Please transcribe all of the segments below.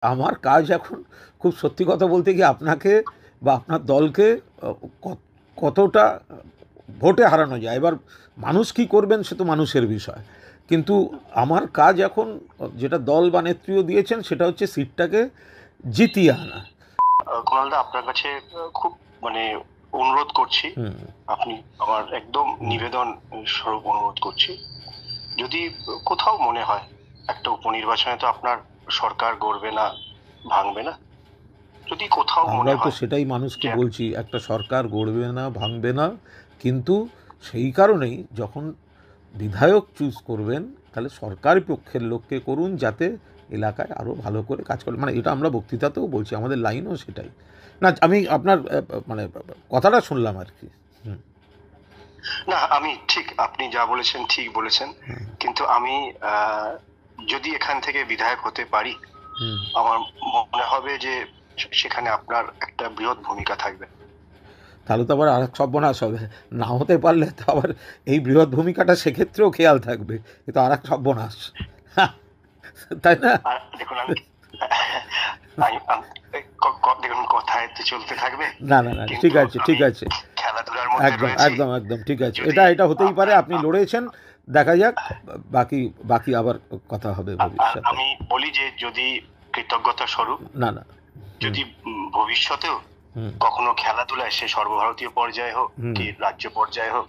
আমার কাজ এখন খুব সত্যি কথা বলতে কি আপনাকে বা আপনার দলকে কতটা ভোটে হারানো যায়, এবার মানুষ কী করবেন সে তো মানুষের বিষয়, কিন্তু আমার কাজ এখন যেটা দল বা নেত্রীও দিয়েছেন সেটা হচ্ছে সিটটাকে জিতিয়ে আনা। কুণালদা, আপনার কাছে খুব মানে অনুরোধ করছি, আপনি আমার একদম নিবেদন স্বরূপ অনুরোধ করছি, যদি কোথাও মনে হয় একটা উপনির্বাচনে তো আপনার সরকার গড়বে না, ভাঙবে না, যদি কোথাও মনে আমরাও তো হয় সেটাই মানুষকে বলছি, একটা সরকার গড়বে না, ভাঙবে না, কিন্তু সেই কারণেই যখন বিধায়ক চুজ করবেন তাহলে সরকারি পক্ষের লোককে করুন, যাতে এলাকায় আরও ভালো করে কাজ করে। মানে এটা আমরা বক্তৃতাতেও বলছি, আমাদের লাইনও সেটাই। না, আমি আপনার মানে কথাটা শুনলাম আর কি। না, আমি ঠিক, আপনি যা বলেছেন ঠিক বলেছেন, কিন্তু আমি যদি এখান থেকে বিধায়ক হতে পারি, আমার মনে হবে যে সেখানে আপনার একটা বৃহৎ ভূমিকা থাকবে। তাহলে তো আবার আরেক সর্বনাশ হবে, না হতে পারলে তো আবার এই বৃহৎ ভূমিকাটা সেক্ষেত্রেও খেয়াল থাকবে, এ তো আরেক সর্বনাশ, তাই না? দেখুন, আমি দেখুন, কথায় তো চলতে থাকবে। না না না, ঠিক আছে ঠিক আছে, খেলাধুলার মধ্যে একদম রয়েছি। একদম একদম ঠিক আছে, এটা হতেই পারে, আপনি লড়েছেন, দেখা যাক, বাকি বাকি আবার কথা হবে ভবিষ্যতে। আমি বলি যে যদি কৃতজ্ঞতা স্বরূপ, না না, যদি ভবিষ্যতেও কখনো খেলাধুলায়, সে সর্বভারতীয় পর্যায়ে হোক কি রাজ্য পর্যায়ে হোক,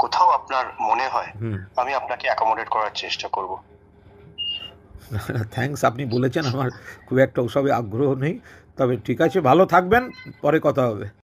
কোথাও আপনার মনে হয়, আমি আপনাকে অ্যাকোমোডেট করার চেষ্টা করব। থ্যাঙ্কস, আপনি বলেছেন, আমার খুব একটা ওসবে আগ্রহ নেই, তবে ঠিক আছে, ভালো থাকবেন, পরে কথা হবে।